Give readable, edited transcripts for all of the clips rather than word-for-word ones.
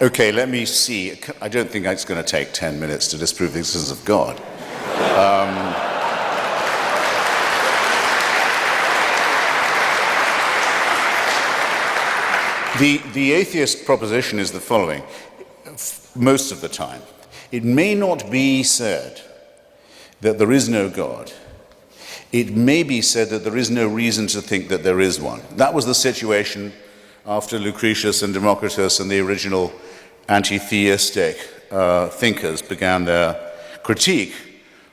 Okay, let me see. I don't think it's going to take 10 minutes to disprove the existence of God. The atheist proposition is the following. Most of the time, it may not be said that there is no God. It may be said that there is no reason to think that there is one. That was the situation after Lucretius and Democritus and the original anti-theistic thinkers began their critique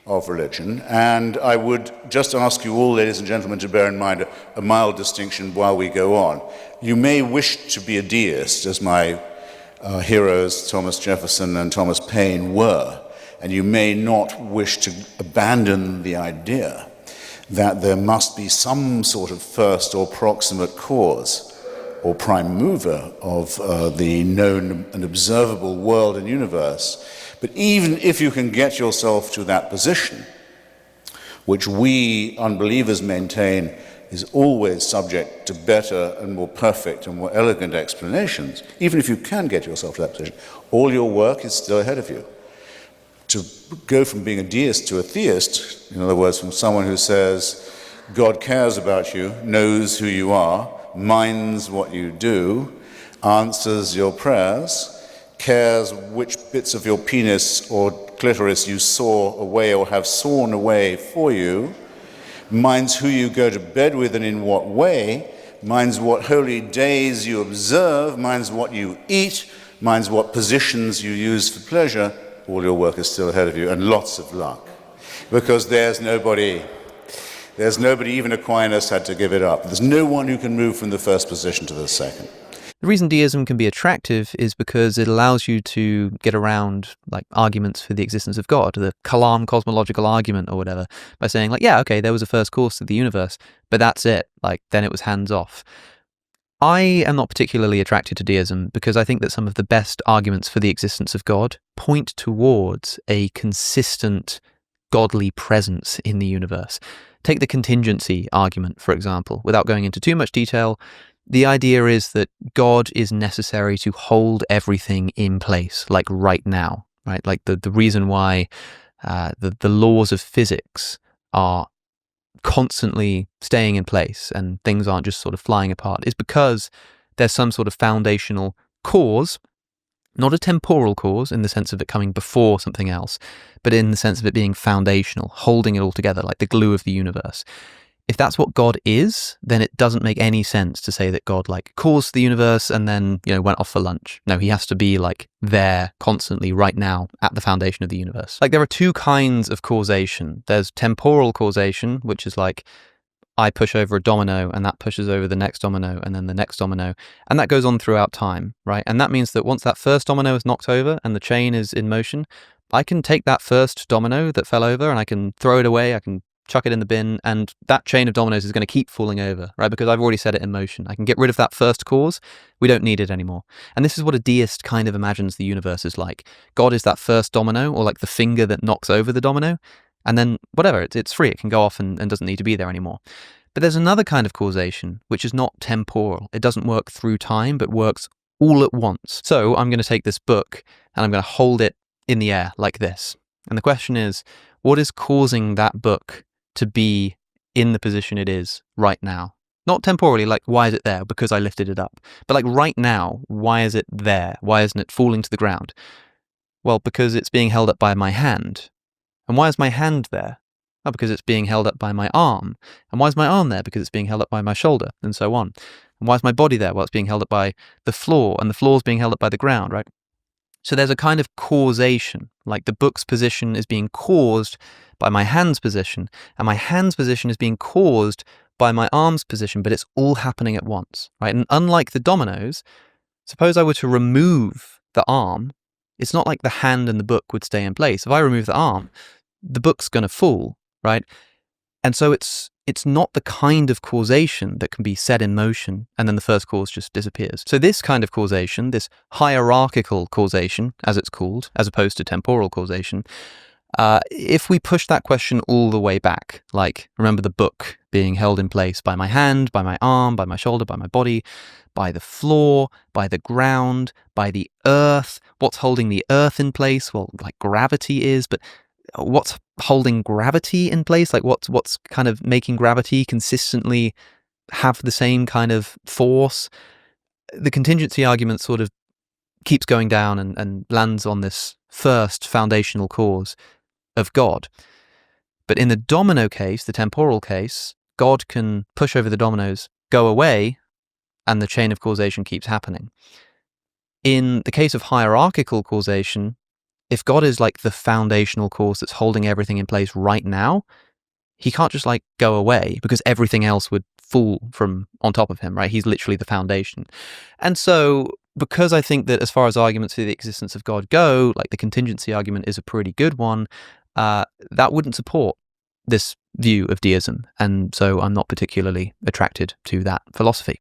of religion. And I would just ask you all, ladies and gentlemen, to bear in mind a mild distinction while we go on. You may wish to be a deist, as my heroes Thomas Jefferson and Thomas Paine were, and you may not wish to abandon the idea that there must be some sort of first or proximate cause or prime mover of the known and observable world and universe. But even if you can get yourself to that position, which we unbelievers maintain is always subject to better and more perfect and more elegant explanations, even if you can get yourself to that position, all your work is still ahead of you. To go from being a deist to a theist, in other words, from someone who says, God cares about you, knows who you are, minds what you do, answers your prayers, cares which bits of your penis or clitoris you saw away or have sawn away for you, minds who you go to bed with and in what way, minds what holy days you observe, minds what you eat, minds what positions you use for pleasure. All your work is still ahead of you, and lots of luck. Because there's nobody, even Aquinas had to give it up. There's no one who can move from the first position to the second. The reason deism can be attractive is because it allows you to get around like arguments for the existence of God, the Kalam cosmological argument or whatever, by saying like, yeah, okay, there was a first cause to the universe, but that's it. Like, then it was hands off. I am not particularly attracted to deism because I think that some of the best arguments for the existence of God point towards a consistent godly presence in the universe. Take the contingency argument, for example. Without going into too much detail, the idea is that God is necessary to hold everything in place, like right now, right? Like the reason why the laws of physics are constantly staying in place and things aren't just sort of flying apart is because there's some sort of foundational cause, not a temporal cause in the sense of it coming before something else, but in the sense of it being foundational, holding it all together, like the glue of the universe. If that's what God is, then it doesn't make any sense to say that God like caused the universe and then, went off for lunch. No, he has to be like there constantly right now at the foundation of the universe. Like there are two kinds of causation. There's temporal causation, which is like I push over a domino and that pushes over the next domino and then the next domino. And that goes on throughout time, right? And that means that once that first domino is knocked over and the chain is in motion, I can take that first domino that fell over and I can throw it away. I can chuck it in the bin, and that chain of dominoes is going to keep falling over, right? Because I've already set it in motion. I can get rid of that first cause. We don't need it anymore. And this is what a deist kind of imagines the universe is like. God is that first domino, or like the finger that knocks over the domino, and then whatever, it's free. It can go off and doesn't need to be there anymore. But there's another kind of causation, which is not temporal. It doesn't work through time, but works all at once. So I'm going to take this book, and I'm going to hold it in the air like this. And the question is, what is causing that book to be in the position it is right now? Not temporally, like why is it there? Because I lifted it up. But like right now, why is it there? Why isn't it falling to the ground? Well, because it's being held up by my hand. And why is my hand there? Well, because it's being held up by my arm. And why is my arm there? Because it's being held up by my shoulder, and so on. And why is my body there? Well, it's being held up by the floor, and the floor is being held up by the ground, right? So there's a kind of causation, like the book's position is being caused by my hand's position, and my hand's position is being caused by my arm's position, but it's all happening at once, right? And unlike the dominoes, suppose I were to remove the arm, it's not like the hand and the book would stay in place. If I remove the arm, the book's going to fall, right? And so it's not the kind of causation that can be set in motion and then the first cause just disappears. So this kind of causation, this hierarchical causation, as it's called, as opposed to temporal causation, If we push that question all the way back, like remember the book being held in place by my hand, by my arm, by my shoulder, by my body, by the floor, by the ground, by the earth. What's holding the earth in place? Well, like gravity is, but what's holding gravity in place? Like what's kind of making gravity consistently have the same kind of force? The contingency argument sort of keeps going down and lands on this first foundational cause of God. But in the domino case, the temporal case, God can push over the dominoes, go away, and the chain of causation keeps happening. In the case of hierarchical causation, if God is like the foundational cause that's holding everything in place right now, he can't just like go away because everything else would fall from on top of him, right? He's literally the foundation. And so because I think that as far as arguments for the existence of God go, like the contingency argument is a pretty good one, that wouldn't support this view of deism. And so I'm not particularly attracted to that philosophy.